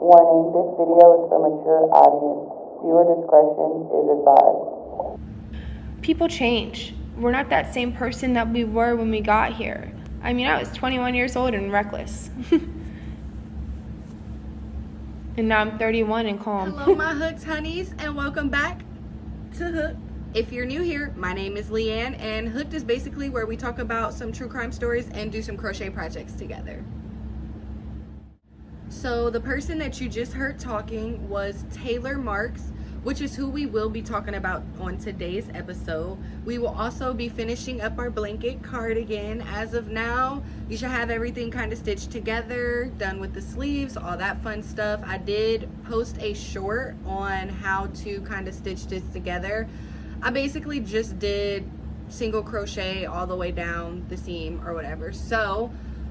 Warning, this video is for mature audience. Viewer discretion is advised. People change. We're not that same person that we were when we got here. I mean, I was 21 years old and reckless. And now I'm 31 and calm. Hello, my Hooked honeys, and welcome back to Hooked. If you're new here, my name is Leanne, and Hooked is basically where we talk about some true crime stories and do some crochet projects together. So the person that you just heard talking was Taylor Marks, which is who we will be talking about on today's episode. We will also be finishing up our blanket cardigan. As of now, you should have everything kind of stitched together, done with the sleeves, all that fun stuff. I did post a short on how to kind of stitch this together. I basically just did single crochet all the way down the seam or whatever. So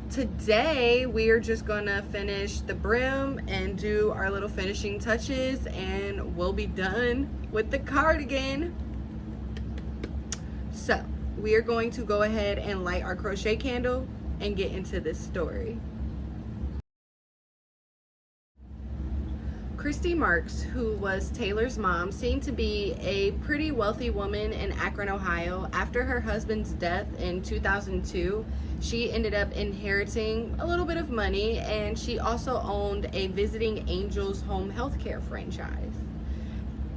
today we are just gonna finish the brim and do our little finishing touches, and we'll be done with the cardigan. So we are going to go ahead and light our crochet candle and get into this story. Christy Marks, who was Taylor's mom, seemed to be a pretty wealthy woman in Akron, Ohio. After her husband's death in 2002, she ended up inheriting a little bit of money, and she also owned a Visiting Angels home healthcare franchise.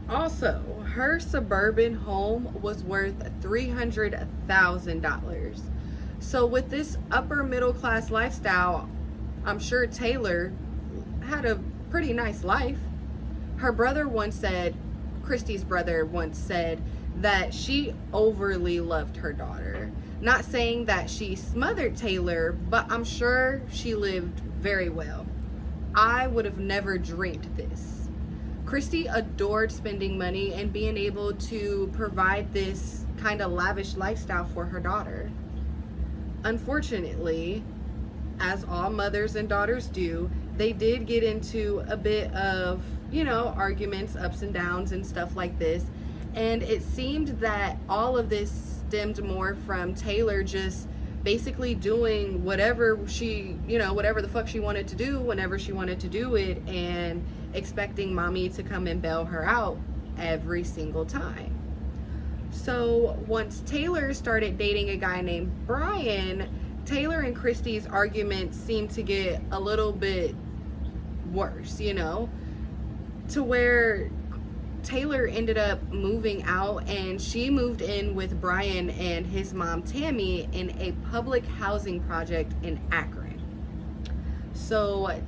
Also, her suburban home was worth $300,000. So with this upper middle class lifestyle, I'm sure Taylor had a pretty nice life. Her brother once said, Christy's brother once said, that she overly loved her daughter. Not saying that she smothered Taylor, but I'm sure she lived very well. I would have never dreamed this. Christy adored spending money and being able to provide this kind of lavish lifestyle for her daughter. Unfortunately, as all mothers and daughters do, they did get into a bit of, arguments, ups and downs and stuff like this. And it seemed that all of this stemmed more from Taylor just basically doing whatever whatever the fuck she wanted to do whenever she wanted to do it, and expecting mommy to come and bail her out every single time. So once Taylor started dating a guy named Brian, Taylor and Christy's arguments seemed to get a little bit worse, to where Taylor ended up moving out, and she moved in with Brian and his mom Tammy in a public housing project in Akron. So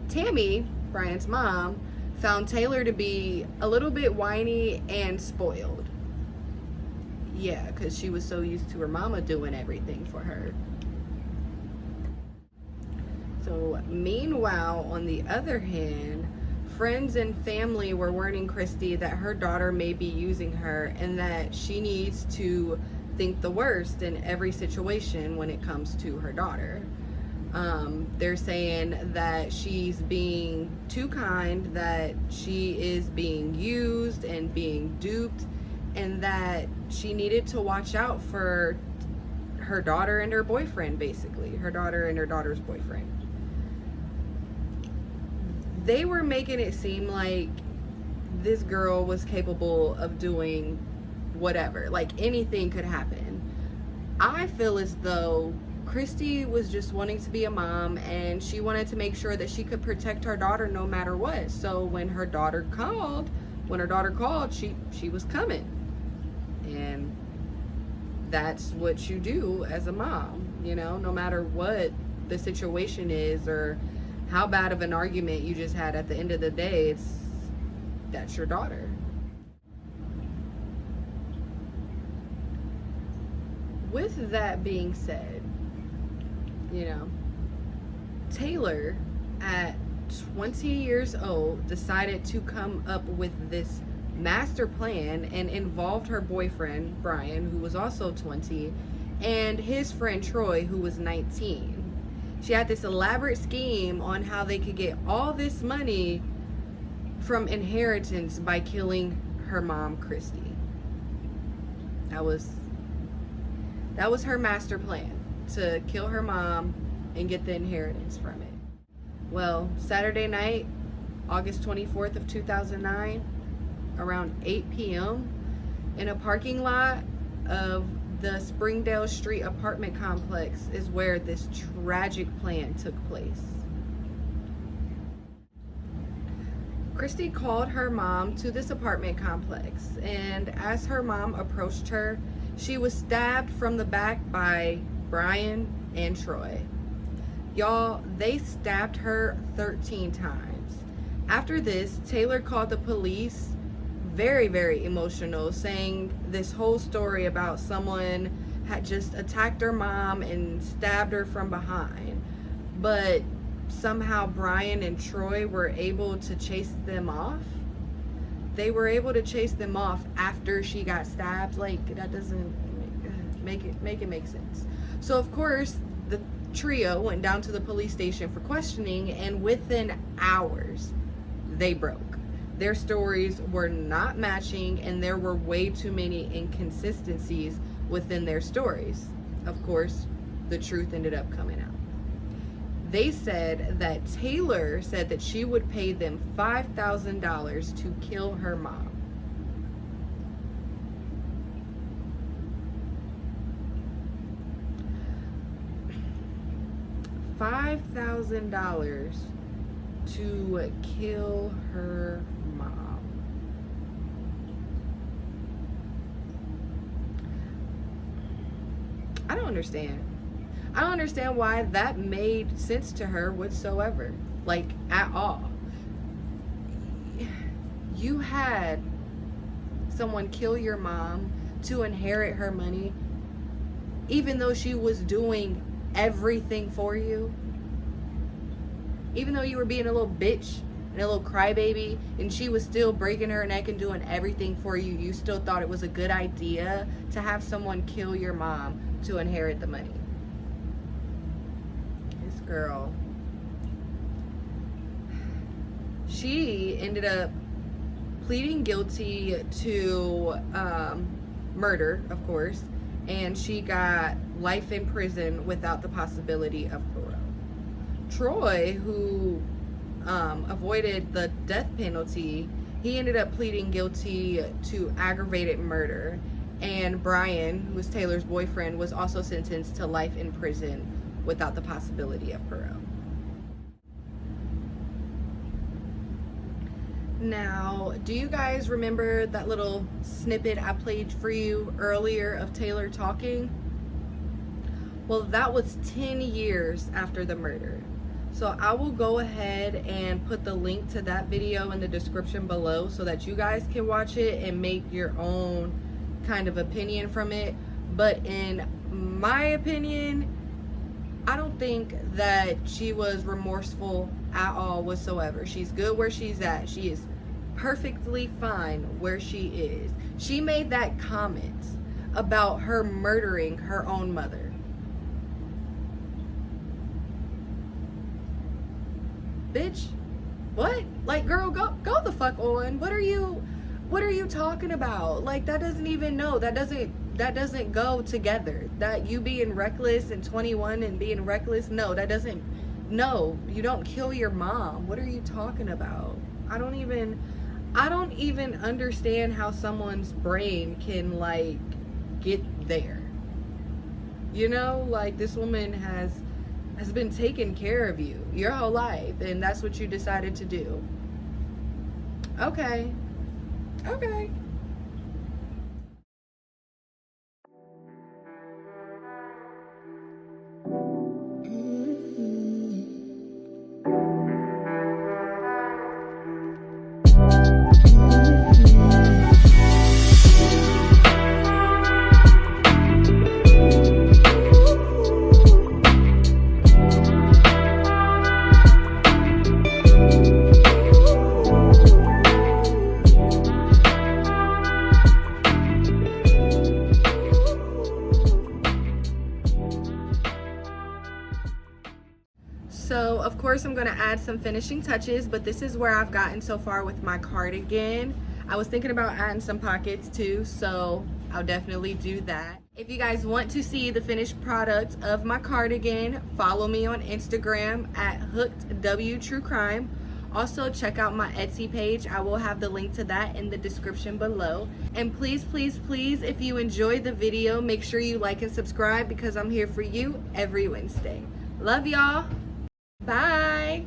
Tammy, Brian's mom, found Taylor to be a little bit whiny and spoiled. Yeah, because she was so used to her mama doing everything for her. So meanwhile, on the other hand, friends and family were warning Christy that her daughter may be using her, and that she needs to think the worst in every situation when it comes to her daughter. They're saying that she's being too kind, that she is being used and being duped, and that she needed to watch out for her daughter and her boyfriend, basically. Her daughter and her daughter's boyfriend. They were making it seem like this girl was capable of doing whatever, like anything could happen. I feel as though Christy was just wanting to be a mom, and she wanted to make sure that she could protect her daughter no matter what. So when her daughter called, she was coming. And that's what you do as a mom, no matter what the situation is or how bad of an argument you just had. At the end of the day, that's your daughter. With that being said, Taylor at 20 years old decided to come up with this master plan and involved her boyfriend Brian, who was also 20, and his friend Troy, who was 19. She had this elaborate scheme on how they could get all this money from inheritance by killing her mom, Christy. That was her master plan, to kill her mom and get the inheritance from it. Well, Saturday night, August 24th of 2009, around 8 p.m. in a parking lot of the Springdale Street apartment complex is where this tragic plan took place. Christy called her mom to this apartment complex, and as her mom approached her, she was stabbed from the back by Brian and Troy. Y'all, they stabbed her 13 times. After this, Taylor called the police, very, very emotional, saying this whole story about someone had just attacked her mom and stabbed her from behind. But somehow Brian and Troy were able to chase them off. They were able to chase them off after she got stabbed. Like, that doesn't make it make sense. So of course the trio went down to the police station for questioning, and within hours they broke. Their stories were not matching, and there were way too many inconsistencies within their stories. Of course, the truth ended up coming out. They said that Taylor said that she would pay them $5,000 to kill her mom. $5,000 to kill her mom. I don't understand. I don't understand why that made sense to her whatsoever, like at all. You had someone kill your mom to inherit her money, even though she was doing everything for you. Even though you were being a little bitch and a little crybaby, and she was still breaking her neck and doing everything for you, you still thought it was a good idea to have someone kill your mom to inherit the money. This girl, she ended up pleading guilty to murder, of course, and she got life in prison without the possibility of parole. Troy, who avoided the death penalty, he ended up pleading guilty to aggravated murder. And Brian, who was Taylor's boyfriend, was also sentenced to life in prison without the possibility of parole. Now, do you guys remember that little snippet I played for you earlier of Taylor talking? Well, that was 10 years after the murder. So I will go ahead and put the link to that video in the description below so that you guys can watch it and make your own kind of opinion from it. But in my opinion, I don't think that she was remorseful at all whatsoever. She's good where she's at. She is perfectly fine where she is. She made that comment about her murdering her own mother. Bitch, what? Like, girl, go the fuck on. What are you talking about? Like, that doesn't even that doesn't go together. That you being reckless and 21 and being reckless, no, you don't kill your mom. What are you talking about? I don't even understand how someone's brain can like get there. You know, like, this woman has been taking care of you your whole life, and that's what you decided to do. Okay. So of course I'm going to add some finishing touches, but this is where I've gotten so far with my cardigan. I was thinking about adding some pockets too, so I'll definitely do that. If you guys want to see the finished product of my cardigan, follow me on Instagram at HookedWTrueCrime. Also, check out my Etsy page. I will have the link to that in the description below. And please, please, please, if you enjoyed the video, make sure you like and subscribe because I'm here for you every Wednesday. Love y'all. Bye.